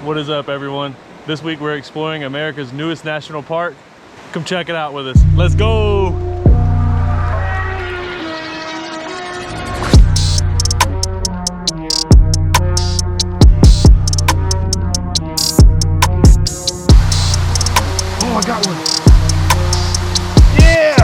What is up, everyone? This week we're exploring America's newest national park. Come check it out with us. Let's go! Oh, I got one. Yeah!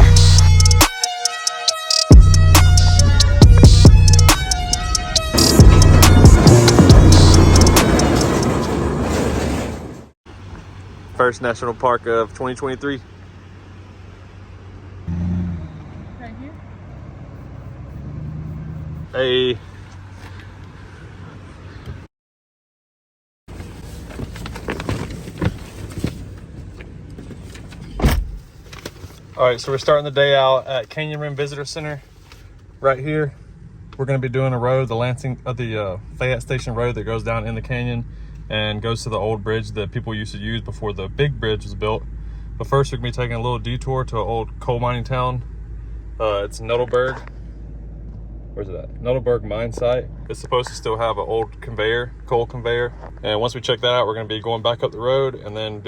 First national park of 2023. Right here? Hey. All right, so we're starting the day out at Canyon Rim Visitor Center right here. We're gonna be doing a road, the Fayette Station Road that goes down in the canyon and goes to the old bridge that people used to use before the big bridge was built. But first we're gonna be taking a little detour to an old coal mining town. It's Nettleburg. Where's it at? Nettleburg mine site. It's supposed to still have an old conveyor, coal conveyor. And once we check that out, we're gonna be going back up the road and then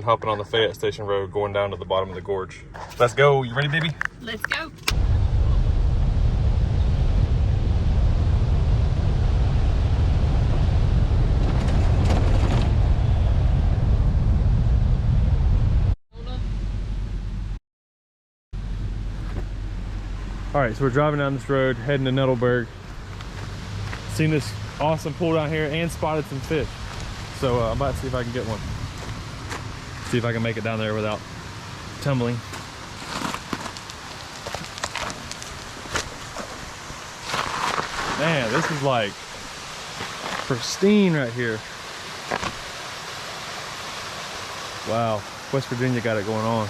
hopping on the Fayette Station Road, going down to the bottom of the gorge. Let's go, you ready, baby? Let's go. All right, so we're driving down this road, heading to Nettleburg. Seen this awesome pool down here and spotted some fish. So I'm about to see if I can get one. See if I can make it down there without tumbling. Man, this is like pristine right here. Wow, West Virginia got it going on.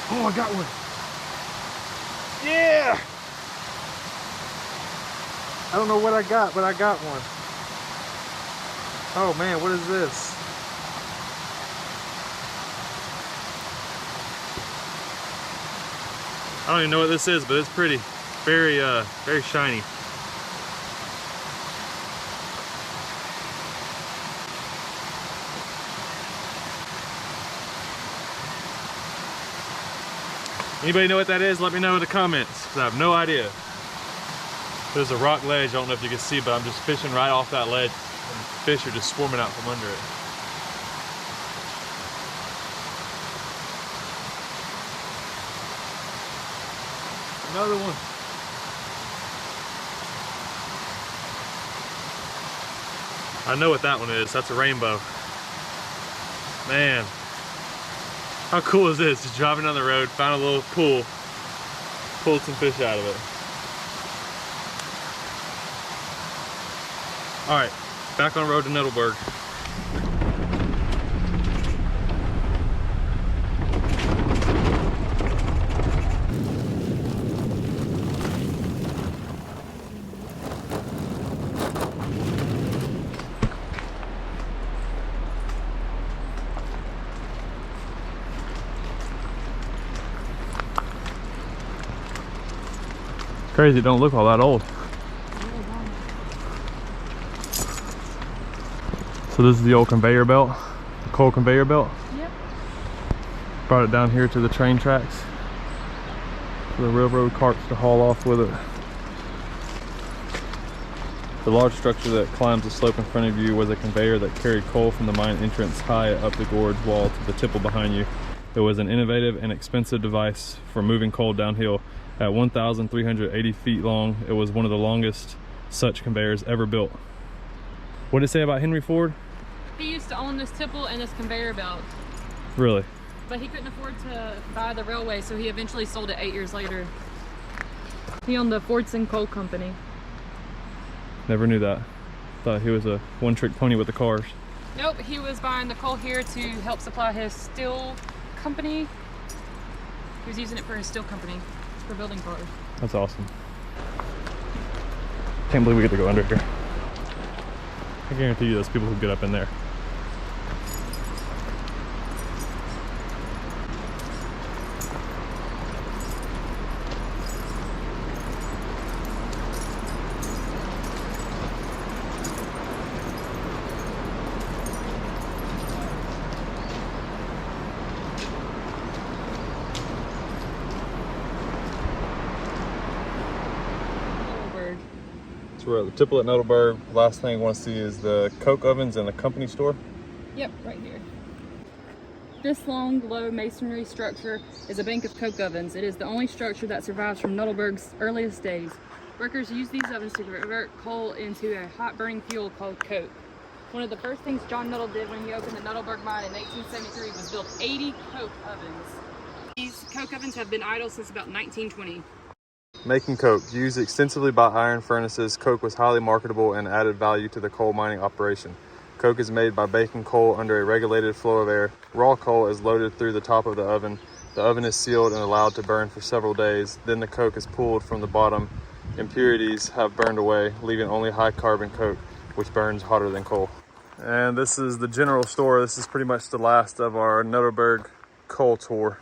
Oh, I got one. Yeah! I don't know what I got, but I got one. Oh man, what is this? I don't even know what this is, but it's pretty. Very, very shiny. Anybody know what that is? Let me know in the comments, because I have no idea. There's a rock ledge, I don't know if you can see, but I'm just fishing right off that ledge, and fish are just swarming out from under it. Another one. I know what that one is. That's a rainbow. Man. How cool is this? Just driving down the road, found a little pool, pulled some fish out of it. All right, back on the road to Nettleburg. Crazy, it don't look all that old. So this is the old conveyor belt, the coal conveyor belt. Yep. Brought it down here to the train tracks for the railroad carts to haul off with it. The large structure that climbs the slope in front of you was a conveyor that carried coal from the mine entrance high up the gorge wall to the tipple behind you. It was an innovative and expensive device for moving coal downhill. At 1,380 feet long, it was one of the longest such conveyors ever built. What did it say about Henry Ford? He used to own this tipple and this conveyor belt. Really? But he couldn't afford to buy the railway, so he eventually sold it 8 years later. He owned the Fordson Coal Company. Never knew that. Thought he was a one-trick pony with the cars. Nope, he was buying the coal here to help supply his steel company. He was using it for his steel company, for building cars. That's awesome. Can't believe we get to go under here. I guarantee you there's people who get up in there. We're at the Tipple at Nettleburg. Last thing I want to see is the coke ovens and the company store. Yep, right here. This long, low masonry structure is a bank of coke ovens. It is the only structure that survives from Nettleburg's earliest days. Workers use these ovens to convert coal into a hot burning fuel called coke. One of the first things John Nettle did when he opened the Nettleburg mine in 1873 was build 80 coke ovens. These coke ovens have been idle since about 1920. Making coke. Used extensively by iron furnaces, coke was highly marketable and added value to the coal mining operation. Coke is made by baking coal under a regulated flow of air. Raw coal is loaded through the top of the oven. The oven is sealed and allowed to burn for several days. Then the coke is pulled from the bottom. Impurities have burned away, leaving only high carbon coke, which burns hotter than coal. And this is the general store. This is pretty much the last of our Nettleburg coal tour.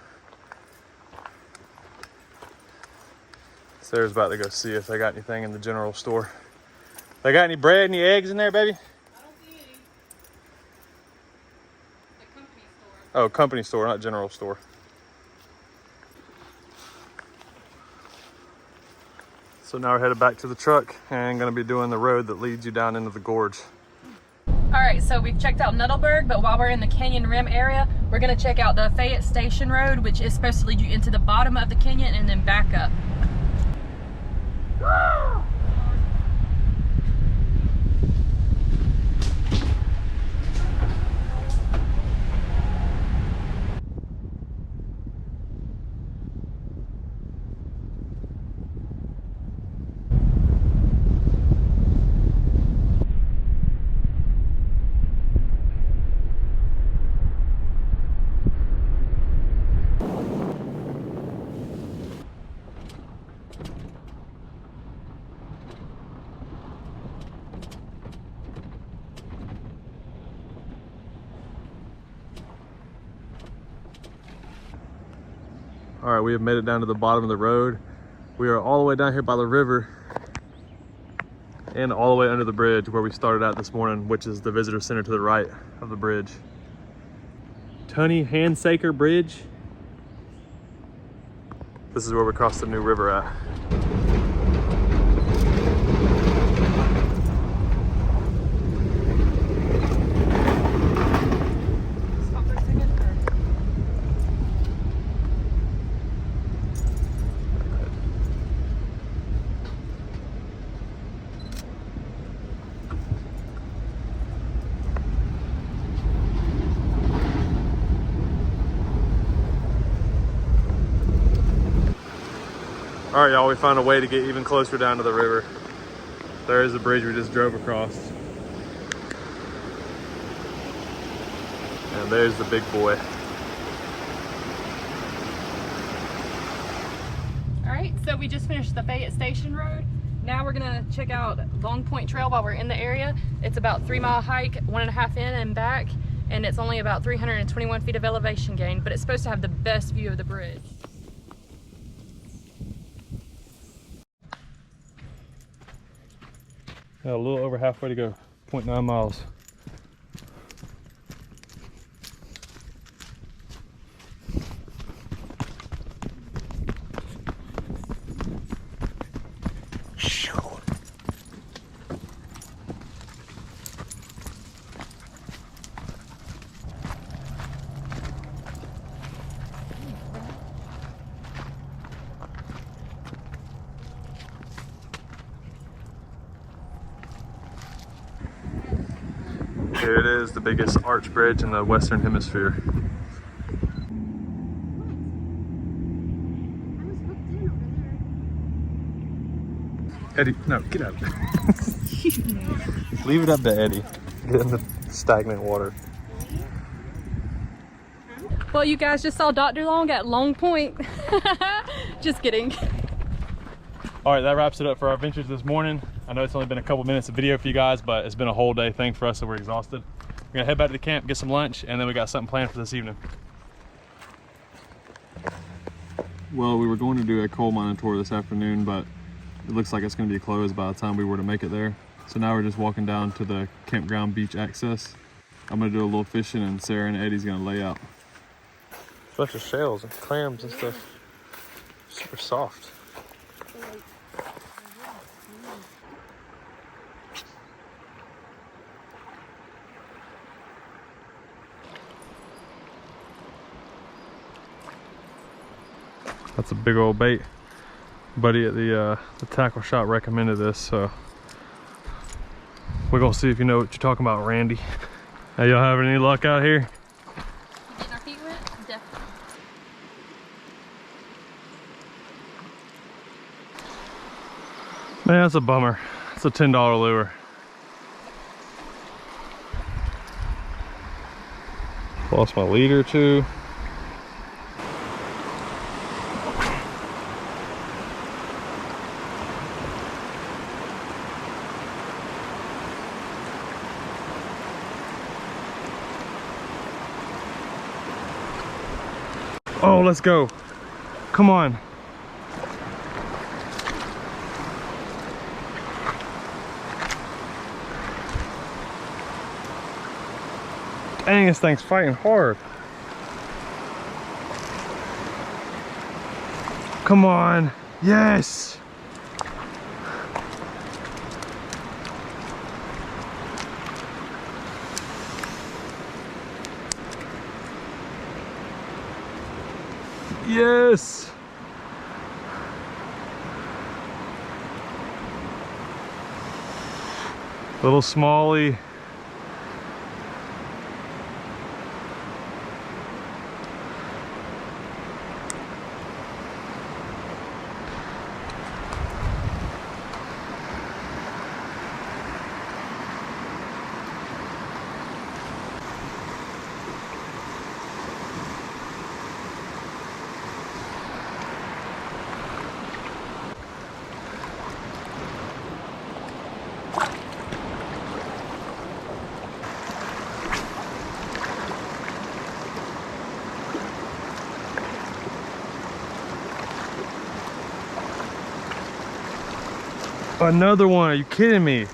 Sarah's about to go see if they got anything in the general store. They got any bread, any eggs in there, baby? I don't see any. The company store. Oh, company store, not general store. So now we're headed back to the truck and gonna be doing the road that leads you down into the gorge. All right, so we've checked out Nettleburg, but while we're in the canyon rim area, we're gonna check out the Fayette Station Road, which is supposed to lead you into the bottom of the canyon and then back up. All right, we have made it down to the bottom of the road. We are all the way down here by the river and all the way under the bridge where we started at this morning, which is the visitor center to the right of the bridge. Tunny Handsaker Bridge. This is where we crossed the new river at. Stop for a second. All right, y'all, we found a way to get even closer down to the river. There is the bridge we just drove across. And there's the big boy. All right, so we just finished the Fayette Station Road. Now we're gonna check out Long Point Trail while we're in the area. It's about 3 mile hike, 1.5 in and back, and it's only about 321 feet of elevation gain, but it's supposed to have the best view of the bridge. Yeah, a little over halfway to go, 0.9 miles. Here it is, the biggest arch bridge in the Western Hemisphere. Eddie, no, get out of there. Leave it up to Eddie. Get in the stagnant water. Well, you guys just saw Dr. Long at Long Point. Just kidding. All right, that wraps it up for our adventures this morning. I know it's only been a couple minutes of video for you guys, but it's been a whole day thing for us, so we're exhausted. We're gonna head back to the camp, get some lunch, and then we got something planned for this evening. Well, we were going to do a coal mining tour this afternoon, but it looks like it's gonna be closed by the time we were to make it there. So now we're just walking down to the campground beach access. I'm gonna do a little fishing, and Sarah and Eddie's gonna lay out. Bunch of shells and clams and stuff. Super soft. That's a big old bait. Buddy at the tackle shop recommended this, so we're gonna see if you know what you're talking about, Randy. Hey, y'all having any luck out here? Getting our feet wet? Definitely. Man, that's a bummer. It's a $10 lure. Lost my leader too. Oh, let's go. Come on. Dang, this thing's fighting hard. Come on. Yes. Yes. Little smallie. Another one, are you kidding me?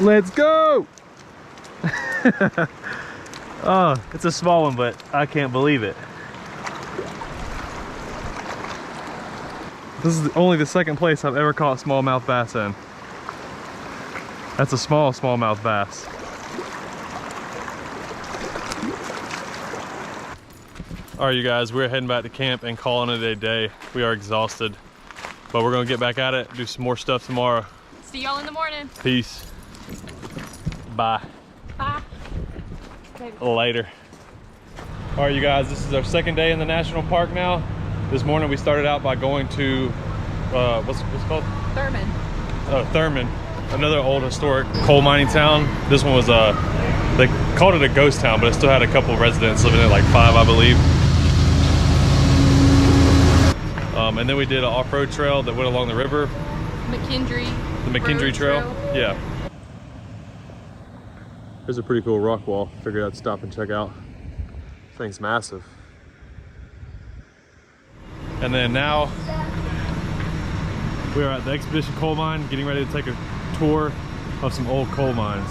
Let's go! Oh, it's a small one, but I can't believe it. This is only the second place I've ever caught smallmouth bass in. That's a smallmouth bass. All right, you guys, we're heading back to camp and calling it a day. We are exhausted, but we're gonna get back at it, do some more stuff tomorrow. See y'all in the morning. Peace. Bye. Bye. Later. All right, you guys, this is our second day in the national park now. This morning we started out by going to, what's it called? Thurman. Oh, Thurman, another old historic coal mining town. This one was, they called it a ghost town, but it still had a couple of residents living in, like 5, I believe. And then we did an off-road trail that went along the river. The McKendree Trail. Yeah. There's a pretty cool rock wall. Figured I'd stop and check out. This thing's massive. And then now we are at the Expedition Coal Mine, getting ready to take a tour of some old coal mines.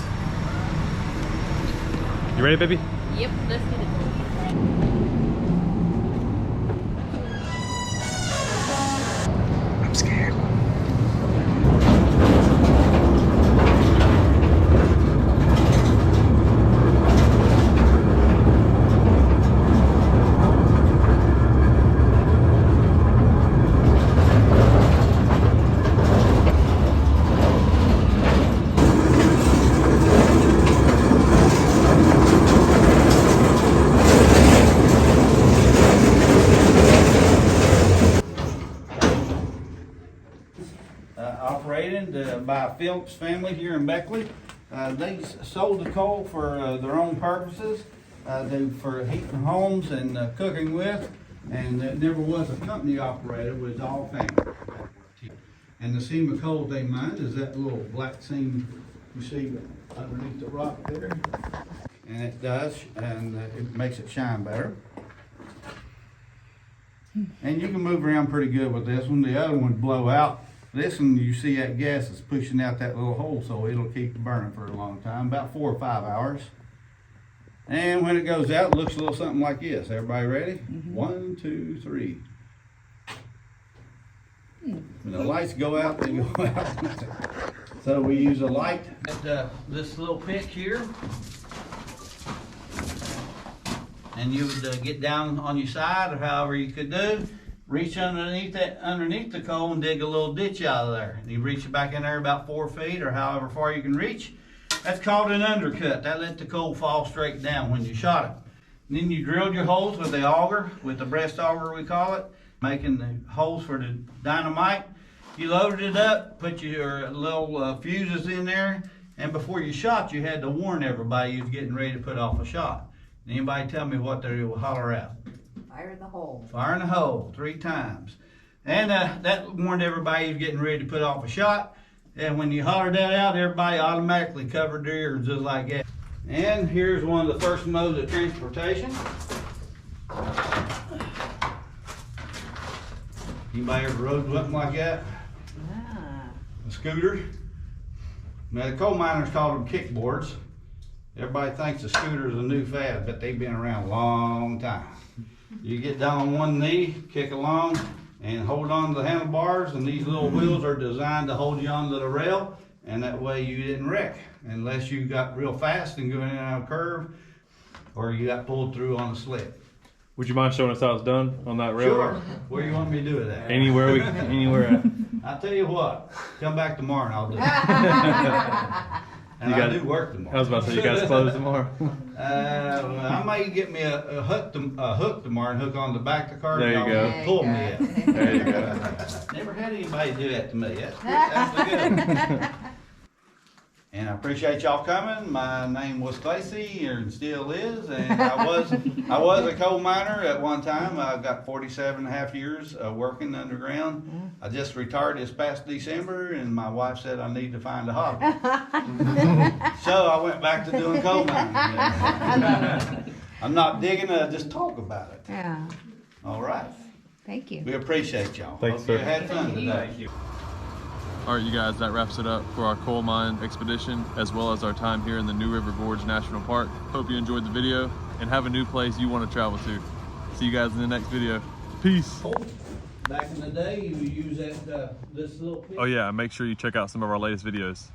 You ready, baby? Yep, let's get it. I'm scared. by a Phillips family here in Beckley. They sold the coal for their own purposes, for heating homes and cooking with, and it never was a company operated, it was all family. And the seam of coal they mined is that little black seam you see underneath the rock there. And it does, and it makes it shine better. And you can move around pretty good with this one. The other one would blow out. This one, you see that gas is pushing out that little hole, so it'll keep burning for a long time, about 4 or 5 hours. And when it goes out, it looks a little something like this. Everybody ready? 1, 2, 3. When the lights go out, they go out. So we use a light at this little pitch here. And you would get down on your side, or however you could do. Reach underneath the coal and dig a little ditch out of there. And you reach it back in there about 4 feet, or however far you can reach. That's called an undercut. That let the coal fall straight down when you shot it. And then you drilled your holes with the auger, with the breast auger we call it, making the holes for the dynamite. You loaded it up, put your little fuses in there, and before you shot, you had to warn everybody you was getting ready to put off a shot. Anybody tell me what they will holler out? Fire in the hole. Fire in the hole 3 times. And that warned everybody you was getting ready to put off a shot. And when you hollered that out, everybody automatically covered their ears just like that. And here's one of the first modes of transportation. Anybody ever rode something like that? A scooter? Now the coal miners called them kickboards. Everybody thinks a scooter is a new fad, but they've been around a long time. You get down on one knee, kick along, and hold on to the handlebars, and these little wheels are designed to hold you onto the rail, and that way you didn't wreck, unless you got real fast and going in on a curve, or you got pulled through on a slip. Would you mind showing us how it's done on that rail? Sure. Where you want me to do it at? Anywhere. I'll tell you what, come back tomorrow and I'll do it. And I do work tomorrow. I was about to say, you guys close tomorrow? I may get me a hook tomorrow and hook on the back of the car. There you go. Pull me up. There you go. Never had anybody do that to me. That's good. And I appreciate y'all coming. My name was Stacy, and still is, and I was a coal miner at one time. I got 47.5 years working underground. I just retired this past December, and my wife said I need to find a hobby. So I went back to doing coal mining. I'm not digging it, I just talk about it. Yeah. All right. Thank you. We appreciate y'all. Thanks, Hope you sir. had fun today. All right, you guys, that wraps it up for our coal mine expedition, as well as our time here in the New River Gorge National Park. Hope you enjoyed the video and have a new place you want to travel to. See you guys in the next video. Peace. Back in the day, you would use that this little. Oh yeah, make sure you check out some of our latest videos.